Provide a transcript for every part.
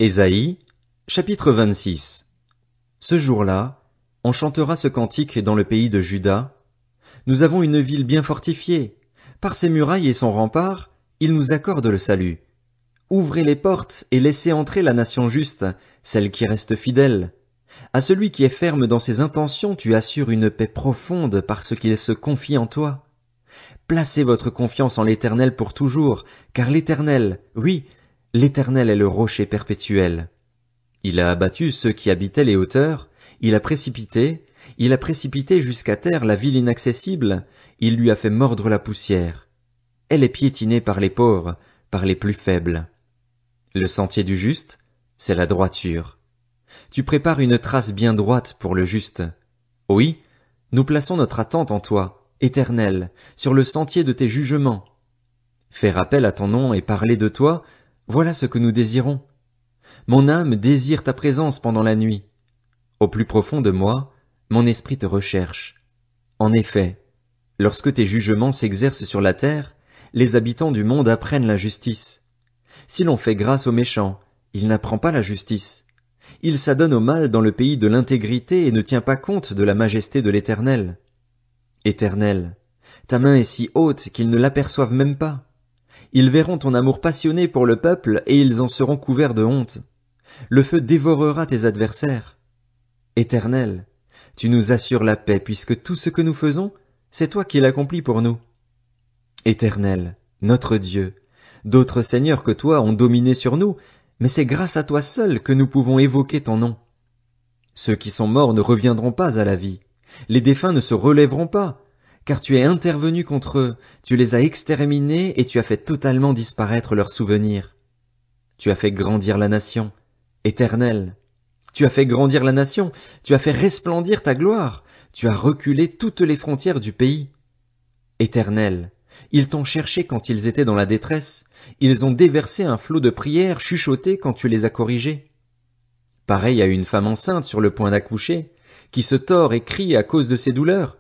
Ésaïe, chapitre 26. Ce jour-là, on chantera ce cantique dans le pays de Juda. Nous avons une ville bien fortifiée. Par ses murailles et son rempart, il nous accorde le salut. Ouvrez les portes et laissez entrer la nation juste, celle qui reste fidèle. À celui qui est ferme dans ses intentions, tu assures une paix profonde parce qu'il se confie en toi. Placez votre confiance en l'Éternel pour toujours, car l'Éternel, oui, l'Éternel est le rocher perpétuel. Il a abattu ceux qui habitaient les hauteurs, il a précipité jusqu'à terre la ville inaccessible, il lui a fait mordre la poussière. Elle est piétinée par les pauvres, par les plus faibles. Le sentier du juste, c'est la droiture. Tu prépares une trace bien droite pour le juste. Oui, nous plaçons notre attente en toi, Éternel, sur le sentier de tes jugements. Faire appel à ton nom et parler de toi, voilà ce que nous désirons. Mon âme désire ta présence pendant la nuit. Au plus profond de moi, mon esprit te recherche. En effet, lorsque tes jugements s'exercent sur la terre, les habitants du monde apprennent la justice. Si l'on fait grâce aux méchants, il n'apprend pas la justice. Il s'adonne au mal dans le pays de l'intégrité et ne tient pas compte de la majesté de l'Éternel. Éternel, ta main est si haute qu'ils ne l'aperçoivent même pas. Ils verront ton amour passionné pour le peuple et ils en seront couverts de honte. Le feu dévorera tes adversaires. Éternel, tu nous assures la paix puisque tout ce que nous faisons, c'est toi qui l'accomplis pour nous. Éternel, notre Dieu, d'autres seigneurs que toi ont dominé sur nous, mais c'est grâce à toi seul que nous pouvons évoquer ton nom. Ceux qui sont morts ne reviendront pas à la vie. Les défunts ne se relèveront pas, car tu es intervenu contre eux, tu les as exterminés et tu as fait totalement disparaître leurs souvenirs. Tu as fait grandir la nation, Éternel. Tu as fait grandir la nation, tu as fait resplendir ta gloire, tu as reculé toutes les frontières du pays. Éternel, ils t'ont cherché quand ils étaient dans la détresse, ils ont déversé un flot de prières chuchotées quand tu les as corrigés. Pareil à une femme enceinte sur le point d'accoucher, qui se tord et crie à cause de ses douleurs.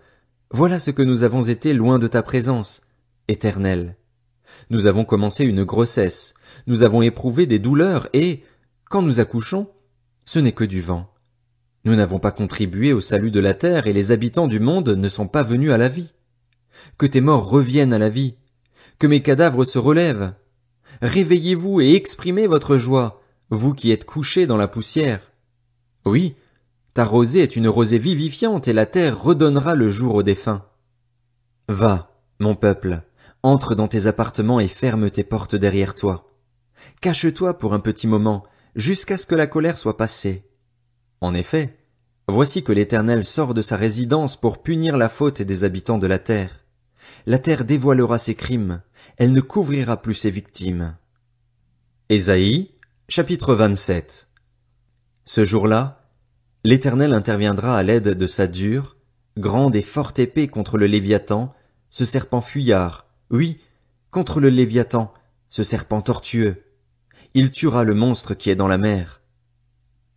Voilà ce que nous avons été loin de ta présence, Éternel. Nous avons commencé une grossesse, nous avons éprouvé des douleurs et, quand nous accouchons, ce n'est que du vent. Nous n'avons pas contribué au salut de la terre et les habitants du monde ne sont pas venus à la vie. Que tes morts reviennent à la vie, que mes cadavres se relèvent. Réveillez-vous et exprimez votre joie, vous qui êtes couchés dans la poussière. Oui, ta rosée est une rosée vivifiante et la terre redonnera le jour aux défunts. Va, mon peuple, entre dans tes appartements et ferme tes portes derrière toi. Cache-toi pour un petit moment, jusqu'à ce que la colère soit passée. En effet, voici que l'Éternel sort de sa résidence pour punir la faute des habitants de la terre. La terre dévoilera ses crimes, elle ne couvrira plus ses victimes. Ésaïe, chapitre 27. Ce jour-là, l'Éternel interviendra à l'aide de sa dure, grande et forte épée contre le Léviathan, ce serpent fuyard, oui, contre le Léviathan, ce serpent tortueux. Il tuera le monstre qui est dans la mer.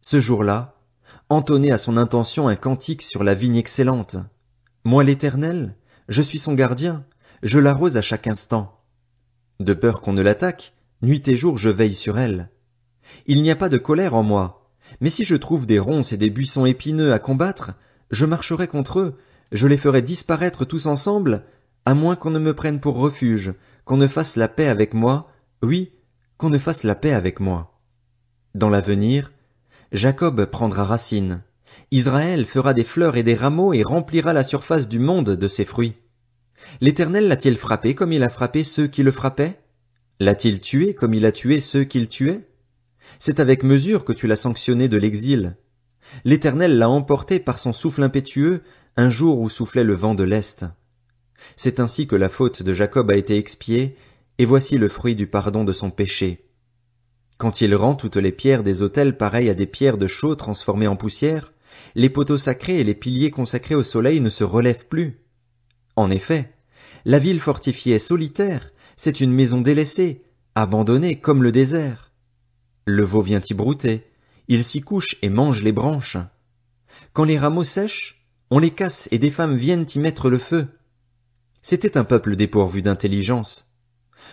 Ce jour-là, entonnez à son intention un cantique sur la vigne excellente. Moi l'Éternel, je suis son gardien, je l'arrose à chaque instant. De peur qu'on ne l'attaque, nuit et jour je veille sur elle. Il n'y a pas de colère en moi. Mais si je trouve des ronces et des buissons épineux à combattre, je marcherai contre eux, je les ferai disparaître tous ensemble, à moins qu'on ne me prenne pour refuge, qu'on ne fasse la paix avec moi, oui, qu'on ne fasse la paix avec moi. Dans l'avenir, Jacob prendra racine, Israël fera des fleurs et des rameaux et remplira la surface du monde de ses fruits. L'Éternel l'a-t-il frappé comme il a frappé ceux qui le frappaient? L'a-t-il tué comme il a tué ceux qu'il tuait? C'est avec mesure que tu l'as sanctionné de l'exil. L'Éternel l'a emporté par son souffle impétueux, un jour où soufflait le vent de l'Est. C'est ainsi que la faute de Jacob a été expiée, et voici le fruit du pardon de son péché. Quand il rend toutes les pierres des autels pareilles à des pierres de chaux transformées en poussière, les poteaux sacrés et les piliers consacrés au soleil ne se relèvent plus. En effet, la ville fortifiée est solitaire, c'est une maison délaissée, abandonnée comme le désert. Le veau vient y brouter, il s'y couche et mange les branches. Quand les rameaux sèchent, on les casse et des femmes viennent y mettre le feu. C'était un peuple dépourvu d'intelligence.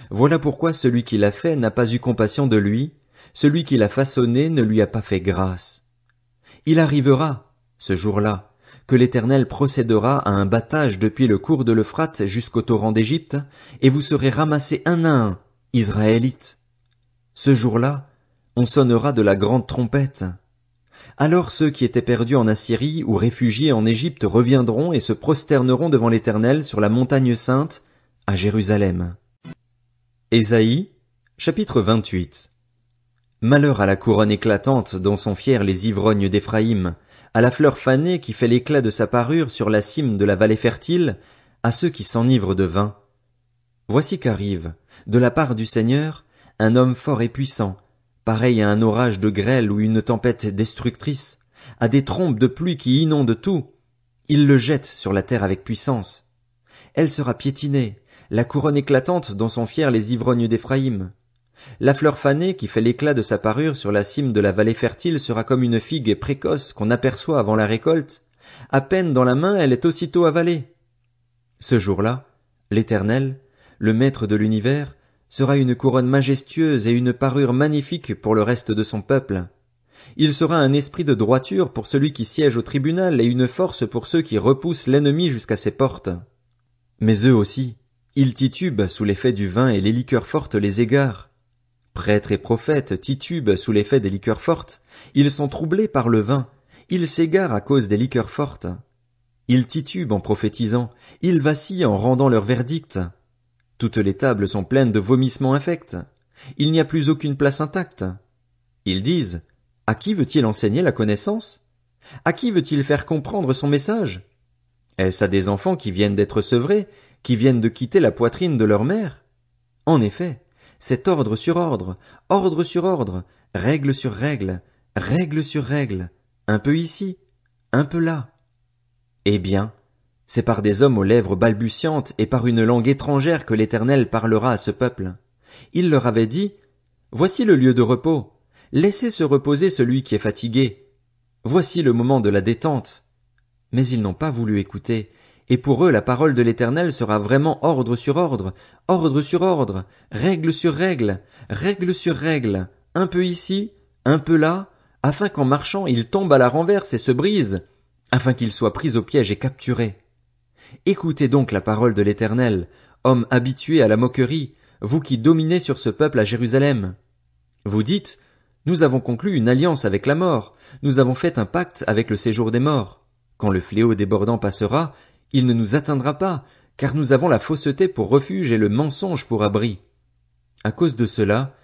Voilà pourquoi celui qui l'a fait n'a pas eu compassion de lui, Celui qui l'a façonné ne lui a pas fait grâce. Il arrivera, ce jour-là, que l'Éternel procédera à un battage depuis le cours de l'Euphrate jusqu'au torrent d'Égypte, et vous serez ramassés un à un, Israélites. Ce jour-là, on sonnera de la grande trompette. Alors ceux qui étaient perdus en Assyrie ou réfugiés en Égypte reviendront et se prosterneront devant l'Éternel sur la montagne sainte, à Jérusalem. Ésaïe, chapitre 28. Malheur à la couronne éclatante dont sont fiers les ivrognes d'Éphraïm, à la fleur fanée qui fait l'éclat de sa parure sur la cime de la vallée fertile, à ceux qui s'enivrent de vin. Voici qu'arrive, de la part du Seigneur, un homme fort et puissant, pareil à un orage de grêle ou une tempête destructrice, à des trombes de pluie qui inondent tout. Il le jette sur la terre avec puissance. Elle sera piétinée, la couronne éclatante dont sont fiers les ivrognes d'Éphraïm. La fleur fanée qui fait l'éclat de sa parure sur la cime de la vallée fertile sera comme une figue précoce qu'on aperçoit avant la récolte. À peine dans la main, elle est aussitôt avalée. Ce jour-là, l'Éternel, le Maître de l'univers, sera une couronne majestueuse et une parure magnifique pour le reste de son peuple. Il sera un esprit de droiture pour celui qui siège au tribunal et une force pour ceux qui repoussent l'ennemi jusqu'à ses portes. Mais eux aussi, ils titubent sous l'effet du vin et les liqueurs fortes les égarent. Prêtres et prophètes titubent sous l'effet des liqueurs fortes, ils sont troublés par le vin, ils s'égarent à cause des liqueurs fortes. Ils titubent en prophétisant, ils vacillent en rendant leur verdict. Toutes les tables sont pleines de vomissements infects. Il n'y a plus aucune place intacte. Ils disent, à qui veut-il enseigner la connaissance? À qui veut-il faire comprendre son message? Est-ce à des enfants qui viennent d'être sevrés, qui viennent de quitter la poitrine de leur mère? En effet, c'est ordre sur ordre sur ordre, règle sur règle, règle sur règle, un peu ici, un peu là. Eh bien, c'est par des hommes aux lèvres balbutiantes et par une langue étrangère que l'Éternel parlera à ce peuple. Il leur avait dit, voici le lieu de repos, laissez se reposer celui qui est fatigué. Voici le moment de la détente. Mais ils n'ont pas voulu écouter, et pour eux la parole de l'Éternel sera vraiment ordre sur ordre sur ordre, règle sur règle, règle sur règle, un peu ici, un peu là, afin qu'en marchant ils tombent à la renverse et se brisent, afin qu'ils soient pris au piège et capturés. Écoutez donc la parole de l'Éternel, hommes habitués à la moquerie, vous qui dominez sur ce peuple à Jérusalem. Vous dites, nous avons conclu une alliance avec la mort, nous avons fait un pacte avec le séjour des morts. Quand le fléau débordant passera, il ne nous atteindra pas, car nous avons la fausseté pour refuge et le mensonge pour abri. À cause de cela,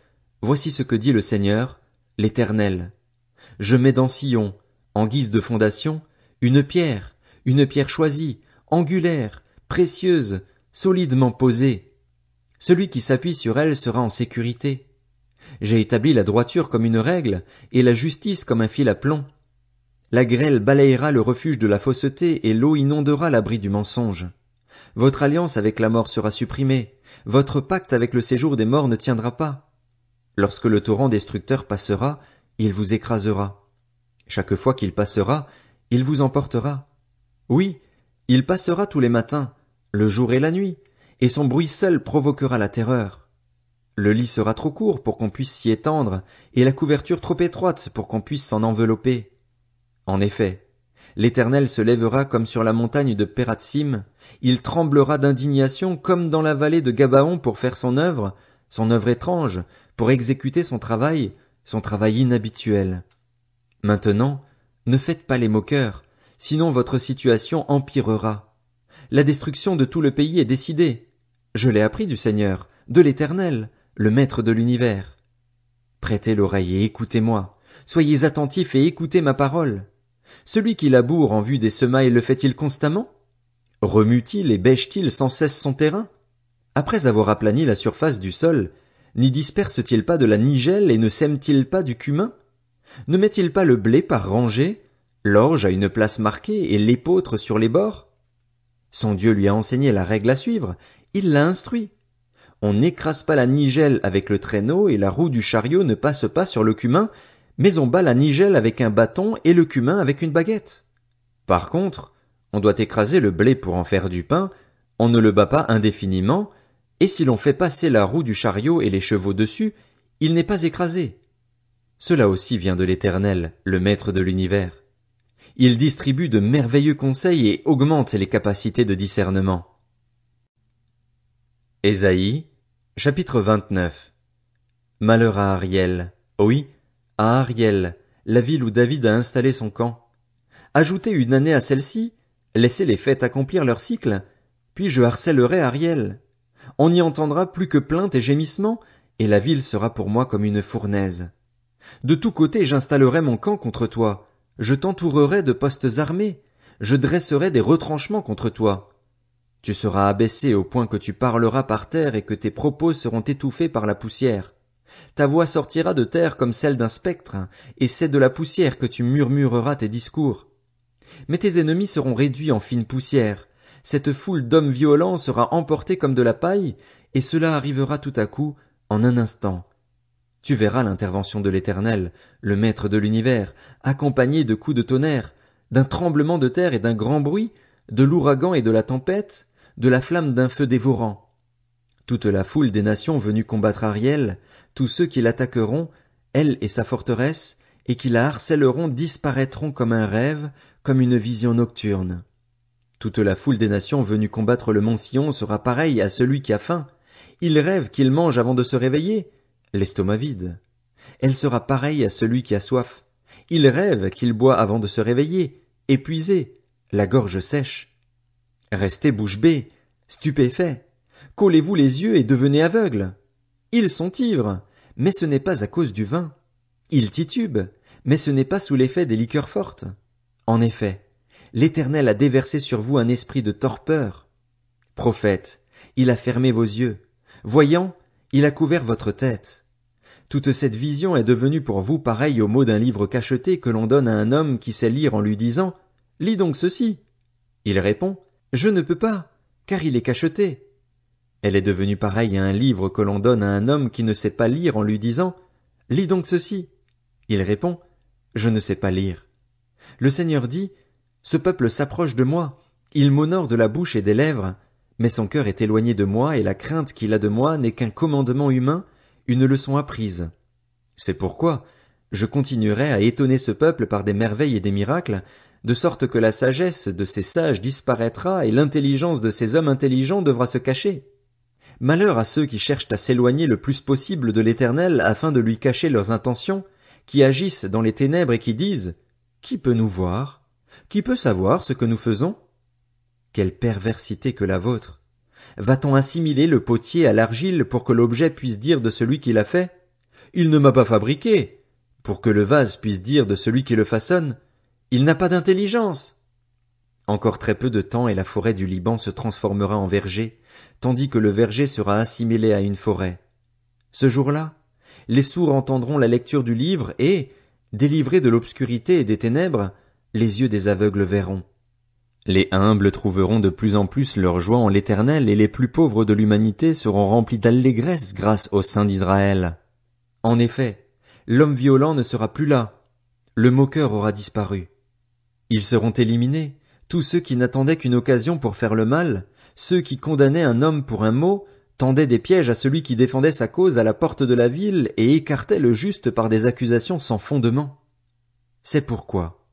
voici ce que dit le Seigneur, l'Éternel. Je mets dans Sion, en guise de fondation, une pierre choisie, angulaire, précieuse, solidement posée. Celui qui s'appuie sur elle sera en sécurité. J'ai établi la droiture comme une règle, et la justice comme un fil à plomb. La grêle balayera le refuge de la fausseté, et l'eau inondera l'abri du mensonge. Votre alliance avec la mort sera supprimée, votre pacte avec le séjour des morts ne tiendra pas. Lorsque le torrent destructeur passera, il vous écrasera. Chaque fois qu'il passera, il vous emportera. Oui, il passera tous les matins, le jour et la nuit, et son bruit seul provoquera la terreur. Le lit sera trop court pour qu'on puisse s'y étendre, et la couverture trop étroite pour qu'on puisse s'en envelopper. En effet, l'Éternel se lèvera comme sur la montagne de Pératsim, il tremblera d'indignation comme dans la vallée de Gabaon pour faire son œuvre étrange, pour exécuter son travail inhabituel. Maintenant, ne faites pas les moqueurs, sinon votre situation empirera. La destruction de tout le pays est décidée. Je l'ai appris du Seigneur, de l'Éternel, le Maître de l'univers. Prêtez l'oreille et écoutez-moi, soyez attentifs et écoutez ma parole. Celui qui laboure en vue des semailles le fait-il constamment? Remue-t-il et bêche-t-il sans cesse son terrain? Après avoir aplani la surface du sol, n'y disperse-t-il pas de la nigelle et ne sème-t-il pas du cumin? Ne met-il pas le blé par rangées, l'orge à une place marquée et l'épeautre sur les bords? Son Dieu lui a enseigné la règle à suivre, il l'a instruit. On n'écrase pas la nigelle avec le traîneau et la roue du chariot ne passe pas sur le cumin, mais on bat la nigelle avec un bâton et le cumin avec une baguette. Par contre, on doit écraser le blé pour en faire du pain, on ne le bat pas indéfiniment, et si l'on fait passer la roue du chariot et les chevaux dessus, il n'est pas écrasé. Cela aussi vient de l'Éternel, le Maître de l'univers. Il distribue de merveilleux conseils et augmente les capacités de discernement. Ésaïe, chapitre 29. Malheur à Ariel, oui, à Ariel, la ville où David a installé son camp. Ajoutez une année à celle-ci, laissez les fêtes accomplir leur cycle, puis je harcèlerai Ariel. On n'y entendra plus que plaintes et gémissements, et la ville sera pour moi comme une fournaise. De tous côtés j'installerai mon camp contre toi, je t'entourerai de postes armés, je dresserai des retranchements contre toi. Tu seras abaissé au point que tu parleras par terre et que tes propos seront étouffés par la poussière. Ta voix sortira de terre comme celle d'un spectre, et c'est de la poussière que tu murmureras tes discours. Mais tes ennemis seront réduits en fine poussière, cette foule d'hommes violents sera emportée comme de la paille, et cela arrivera tout à coup, en un instant. Tu verras l'intervention de l'Éternel, le Maître de l'univers, accompagnée de coups de tonnerre, d'un tremblement de terre et d'un grand bruit, de l'ouragan et de la tempête, de la flamme d'un feu dévorant. Toute la foule des nations venues combattre Ariel, tous ceux qui l'attaqueront, elle et sa forteresse, et qui la harcèleront disparaîtront comme un rêve, comme une vision nocturne. Toute la foule des nations venues combattre le mont Sion sera pareille à celui qui a faim. Il rêve qu'il mange avant de se réveiller, l'estomac vide. Elle sera pareille à celui qui a soif. Il rêve qu'il boit avant de se réveiller, épuisé, la gorge sèche. Restez bouche bée, stupéfaits. Collez-vous les yeux et devenez aveugles. Ils sont ivres, mais ce n'est pas à cause du vin. Ils titubent, mais ce n'est pas sous l'effet des liqueurs fortes. En effet, l'Éternel a déversé sur vous un esprit de torpeur. Prophète, il a fermé vos yeux. Voyant, il a couvert votre tête. Toute cette vision est devenue pour vous pareille au mot d'un livre cacheté que l'on donne à un homme qui sait lire en lui disant « Lis donc ceci ». Il répond « Je ne peux pas, car il est cacheté ». Elle est devenue pareille à un livre que l'on donne à un homme qui ne sait pas lire en lui disant « Lis donc ceci ». Il répond « Je ne sais pas lire ». Le Seigneur dit « Ce peuple s'approche de moi, il m'honore de la bouche et des lèvres, mais son cœur est éloigné de moi et la crainte qu'il a de moi n'est qu'un commandement humain, une leçon apprise. C'est pourquoi je continuerai à étonner ce peuple par des merveilles et des miracles, de sorte que la sagesse de ces sages disparaîtra et l'intelligence de ces hommes intelligents devra se cacher. Malheur à ceux qui cherchent à s'éloigner le plus possible de l'Éternel afin de lui cacher leurs intentions, qui agissent dans les ténèbres et qui disent « Qui peut nous voir? Qui peut savoir ce que nous faisons ?» Quelle perversité que la vôtre! Va-t-on assimiler le potier à l'argile pour que l'objet puisse dire de celui qui l'a fait « Il ne m'a pas fabriqué », pour que le vase puisse dire de celui qui le façonne « Il n'a pas d'intelligence ». Encore très peu de temps et la forêt du Liban se transformera en verger, tandis que le verger sera assimilé à une forêt. Ce jour-là, les sourds entendront la lecture du livre et, délivrés de l'obscurité et des ténèbres, les yeux des aveugles verront. Les humbles trouveront de plus en plus leur joie en l'Éternel et les plus pauvres de l'humanité seront remplis d'allégresse grâce au Saint d'Israël. En effet, l'homme violent ne sera plus là, le moqueur aura disparu. Ils seront éliminés, tous ceux qui n'attendaient qu'une occasion pour faire le mal, ceux qui condamnaient un homme pour un mot, tendaient des pièges à celui qui défendait sa cause à la porte de la ville et écartaient le juste par des accusations sans fondement. C'est pourquoi,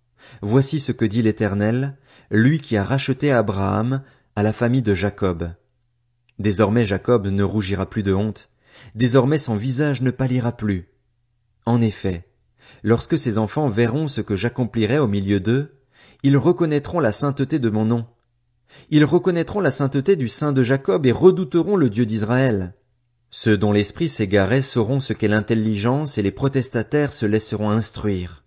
voici ce que dit l'Éternel, lui qui a racheté Abraham à la famille de Jacob. Désormais Jacob ne rougira plus de honte, désormais son visage ne pâlira plus. En effet, lorsque ses enfants verront ce que j'accomplirai au milieu d'eux, ils reconnaîtront la sainteté de mon nom. Ils reconnaîtront la sainteté du Saint de Jacob et redouteront le Dieu d'Israël. Ceux dont l'esprit s'égarait sauront ce qu'est l'intelligence et les protestataires se laisseront instruire.